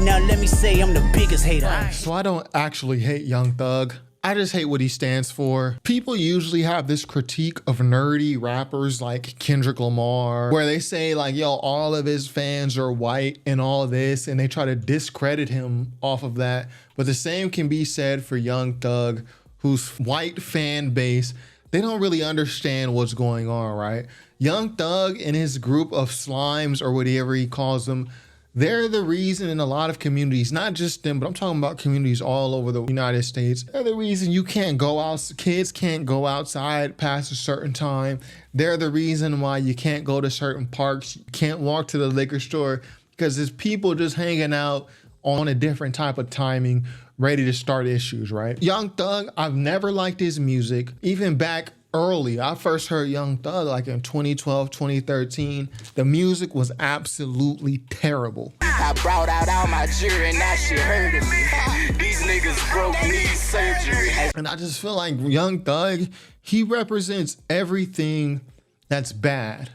Now let me say I'm the biggest hater. So I don't actually hate Young Thug. I just hate what he stands for. People usually have this critique of nerdy rappers like Kendrick Lamar, where they say like, yo, all of his fans are white and all this, and they try to discredit him off of that. But the same can be said for Young Thug, whose white fan base, they don't really understand what's going on, right? Young Thug and his group of slimes, or whatever he calls them, they're the reason in a lot of communities, not just them, but I'm talking about communities all over the United States. They're the reason you can't go out, kids can't go outside past a certain time. They're the reason why you can't go to certain parks, you can't walk to the liquor store, because there's people just hanging out on a different type of timing, ready to start issues, right? Young Thug, I've never liked his music. Even back early, I first heard Young Thug like in 2012, 2013. The music was absolutely terrible. I brought out all my jury and now she heard of me. These niggas broke knee surgery. And I just feel like Young Thug, he represents everything that's bad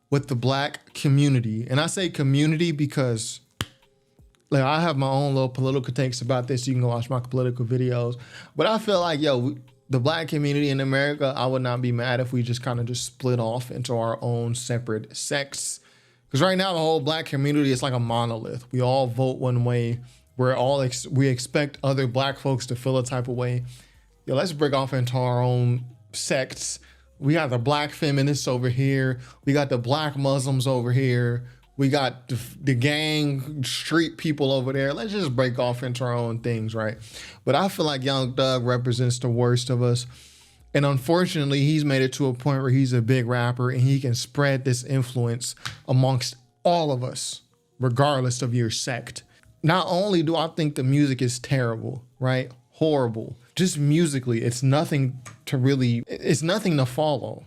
with the black community. And I say community because like I have my own little political takes about this. You can go watch my political videos. But I feel like, yo, the black community in America, I would not be mad if we just kind of just split off into our own separate sects. Because right now the whole black community is like a monolith. We all vote one way. We expect other black folks to feel a type of way. Yo, let's break off into our own sects. We got the black feminists over here. We got the black Muslims over here. We got the gang street people over there. Let's just break off into our own things, right? But I feel like Young Thug represents the worst of us. And unfortunately, he's made it to a point where he's a big rapper and he can spread this influence amongst all of us, regardless of your sect. Not only do I think the music is terrible, right? Horrible. Just musically, it's nothing to follow.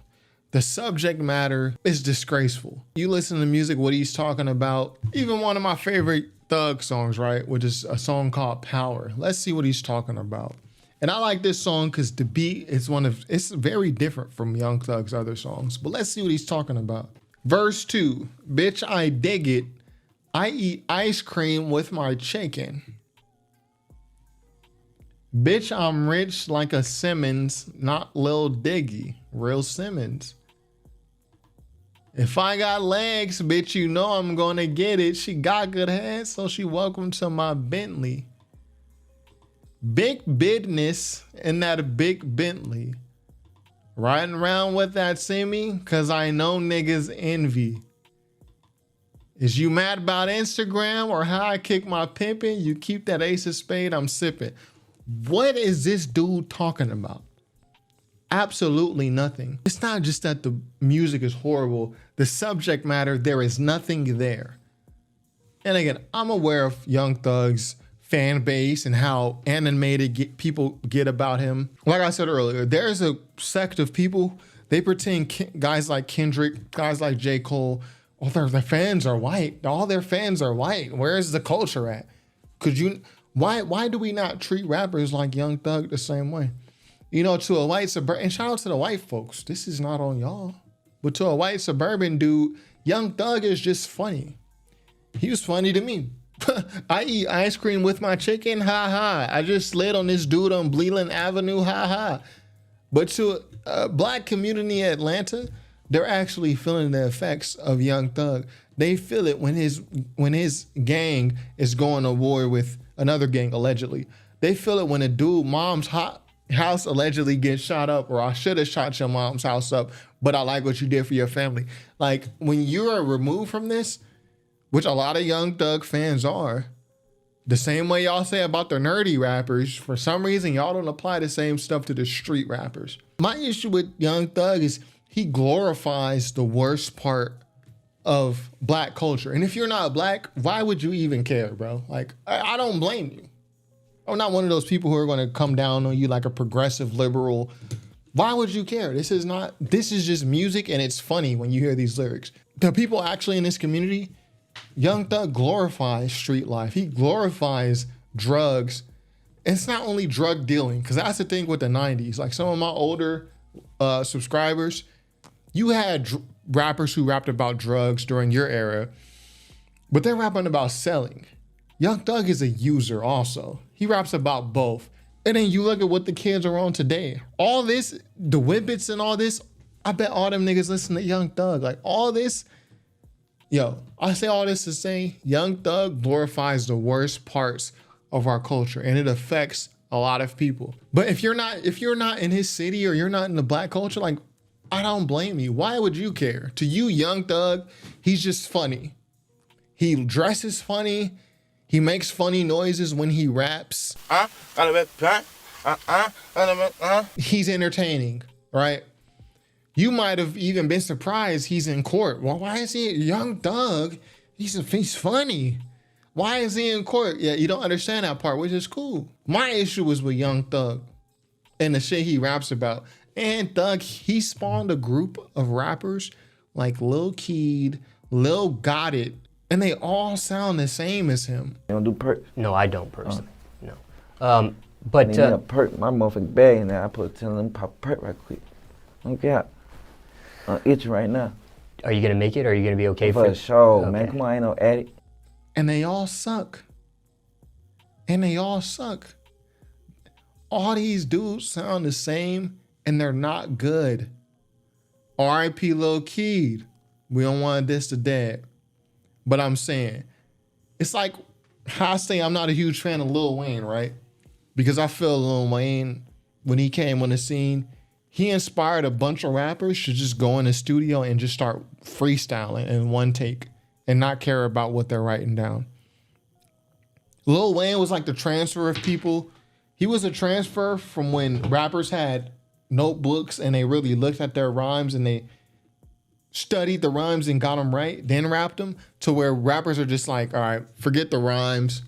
The subject matter is disgraceful. You listen to music, what he's talking about, even one of my favorite Thug songs, right? Which is a song called Power. Let's see what he's talking about. And I like this song because the beat is it's very different from Young Thug's other songs, but let's see what he's talking about. Verse 2, bitch, I dig it. I eat ice cream with my chicken. Bitch, I'm rich like a Simmons, not Lil Diggy, real Simmons. If I got legs, bitch, you know I'm gonna get it. She got good head, so she welcome to my Bentley. Big business in that big Bentley. Riding around with that semi, cause I know niggas envy. Is you mad about Instagram or how I kick my pimpin'? You keep that ace of spade, I'm sipping. What is this dude talking about? Absolutely nothing. It's not just that the music is horrible. The subject matter, there is nothing there. And again, I'm aware of Young Thug's fan base and how animated people get about him. Like I said earlier, there's a sect of people, they pretend guys like Kendrick, guys like J. Cole, all their fans are white. All their fans are white. Where's the culture at? Why do we not treat rappers like Young Thug the same way? You know, to a white suburban, and shout out to the white folks, this is not on y'all, but to a white suburban dude, Young Thug is just funny. He was funny to me. I eat ice cream with my chicken, ha ha. I just slid on this dude on Bleeland Avenue, ha ha. But to a black community in Atlanta, they're actually feeling the effects of Young Thug. They feel it when his gang is going to war with another gang, allegedly. They feel it when a dude mom's house allegedly gets shot up, or I should have shot your mom's house up, but I like what you did for your family. Like when you're removed from this, which a lot of Young Thug fans are, the same way y'all say about the nerdy rappers, for some reason y'all don't apply the same stuff to the street rappers. My issue with Young Thug is he glorifies the worst part of black culture. And if you're not black, why would you even care, bro? Like, I don't blame you. I'm not one of those people who are going to come down on you like a progressive liberal. Why would you care? This is just music, and it's funny when you hear these lyrics. The people actually in this community, Young Thug glorifies street life. He glorifies drugs. It's not only drug dealing, because that's the thing with the 90s. Like some of my older subscribers, you had rappers who rapped about drugs during your era, but they're rapping about selling. Young Thug is a user also. He raps about both. And then you look at what the kids are on today. All this, the Whippets and all this, I bet all them niggas listen to Young Thug. Like all this, yo, I say all this to say Young Thug glorifies the worst parts of our culture and it affects a lot of people. But if you're not in his city or you're not in the black culture, like I don't blame you. Why would you care? To you, Young Thug, he's just funny. He dresses funny. He makes funny noises when he raps. He's entertaining, right? You might have even been surprised he's in court. Well, why is he Young Thug? He's funny. Why is he in court? Yeah, you don't understand that part, which is cool. My issue was with Young Thug and the shit he raps about. And Thug, he spawned a group of rappers like Lil Keed, Lil Got It, and they all sound the same as him. You don't do perk? No, I don't personally. No. But I need perk, my motherfucking bag in there. I put 10 of them, pop perk right quick. Okay, I'm itching right now. Are you gonna make it? Or are you gonna be okay for it? sure, okay. Man. Come on, I ain't no addict. And they all suck. All these dudes sound the same, and they're not good. R.I.P. Lil Keed. We don't want this to dad. But I'm saying, it's like how I say I'm not a huge fan of Lil Wayne, right? Because I feel Lil Wayne, when he came on the scene, he inspired a bunch of rappers to just go in the studio and just start freestyling in one take and not care about what they're writing down. Lil Wayne was like the transfer of people. He was a transfer from when rappers had notebooks and they really looked at their rhymes and they studied the rhymes and got them right, then rapped them, to where rappers are just like, all right, forget the rhymes.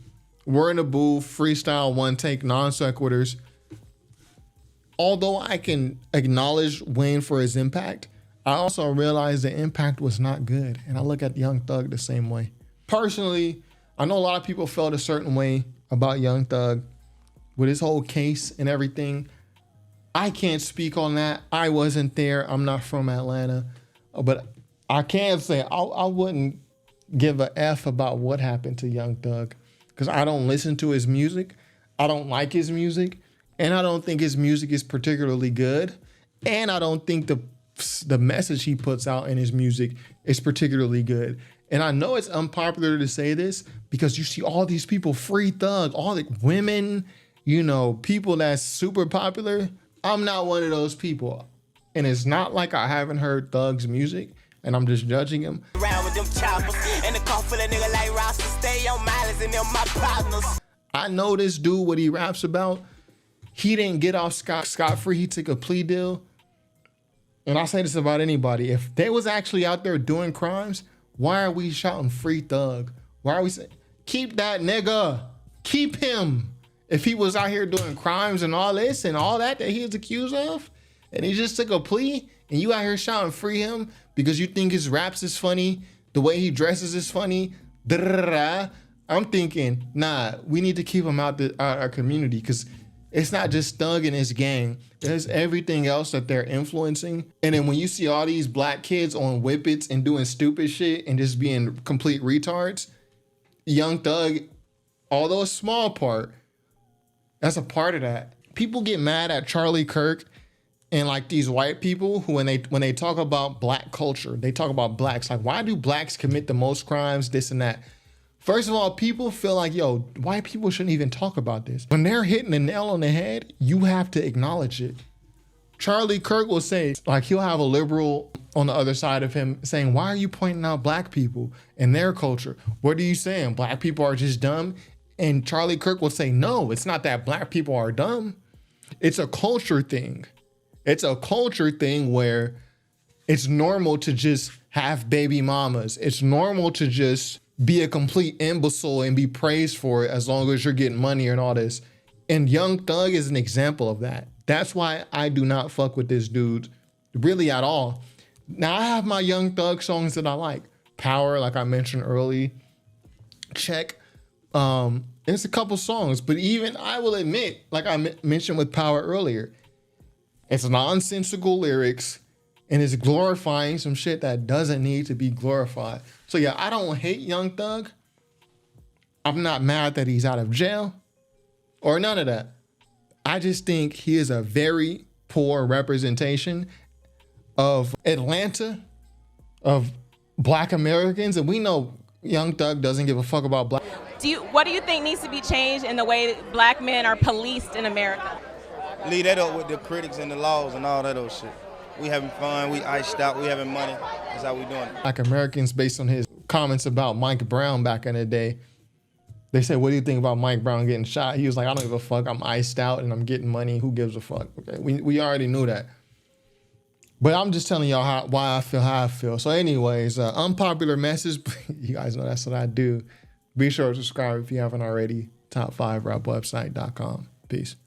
We're in a booth, freestyle, one take, non sequiturs. Although I can acknowledge Wayne for his impact, I also realized the impact was not good. And I look at Young Thug the same way. Personally, I know a lot of people felt a certain way about Young Thug with his whole case and everything. I can't speak on that. I wasn't there. I'm not from Atlanta. But I can say I wouldn't give a F about what happened to Young Thug because I don't listen to his music. I don't like his music. And I don't think his music is particularly good. And I don't think the message he puts out in his music is particularly good. And I know it's unpopular to say this because you see all these people free Thug, all the women, you know, people that's super popular. I'm not one of those people. And it's not like I haven't heard Thug's music and I'm just judging him. Around with them choppers and the car full of nigga like Ross to stay on mileage and them my partners. I know this dude, what he raps about. He didn't get off scot-free. He took a plea deal. And I say this about anybody. If they was actually out there doing crimes, why are we shouting free Thug? Why are we saying, keep that nigga, keep him. If he was out here doing crimes and all this and all that he is accused of, and he just took a plea, and you out here shouting free him because you think his raps is funny, the way he dresses is funny, I'm thinking, nah, we need to keep him out our community because it's not just Thug and his gang. There's everything else that they're influencing. And then when you see all these black kids on Whippets and doing stupid shit and just being complete retards, Young Thug, although a small part, that's a part of that. People get mad at Charlie Kirk and like these white people who when they talk about black culture, they talk about blacks. Like, why do blacks commit the most crimes, this and that? First of all, people feel like, yo, white people shouldn't even talk about this. When they're hitting the nail on the head, you have to acknowledge it. Charlie Kirk will say, like, he'll have a liberal on the other side of him saying, why are you pointing out black people and their culture? What are you saying? Black people are just dumb? And Charlie Kirk will say, no, it's not that black people are dumb. It's a culture thing. It's a culture thing where it's normal to just have baby mamas. It's normal to just be a complete imbecile and be praised for it as long as you're getting money and all this. And Young Thug is an example of that. That's why I do not fuck with this dude really at all. Now I have my Young Thug songs that I like. Power, like I mentioned early. Check. There's a couple songs, but even I will admit, like I mentioned with Power earlier, it's nonsensical lyrics and it's glorifying some shit that doesn't need to be glorified. So yeah, I don't hate Young Thug. I'm not mad that he's out of jail or none of that. I just think he is a very poor representation of Atlanta, of Black Americans. And we know Young Thug doesn't give a fuck about black. What do you think needs to be changed in the way that black men are policed in America? Leave that up with the critics and the laws and all that old shit. We having fun, we iced out, we having money. That's how we doing it. Black Americans, based on his comments about Mike Brown back in the day, they said, what do you think about Mike Brown getting shot? He was like, I don't give a fuck. I'm iced out and I'm getting money. Who gives a fuck? Okay, we already knew that. But I'm just telling y'all why I feel how I feel. So anyways, unpopular message. You guys know that's what I do. Be sure to subscribe if you haven't already. Top5rapwebsite.com. Peace.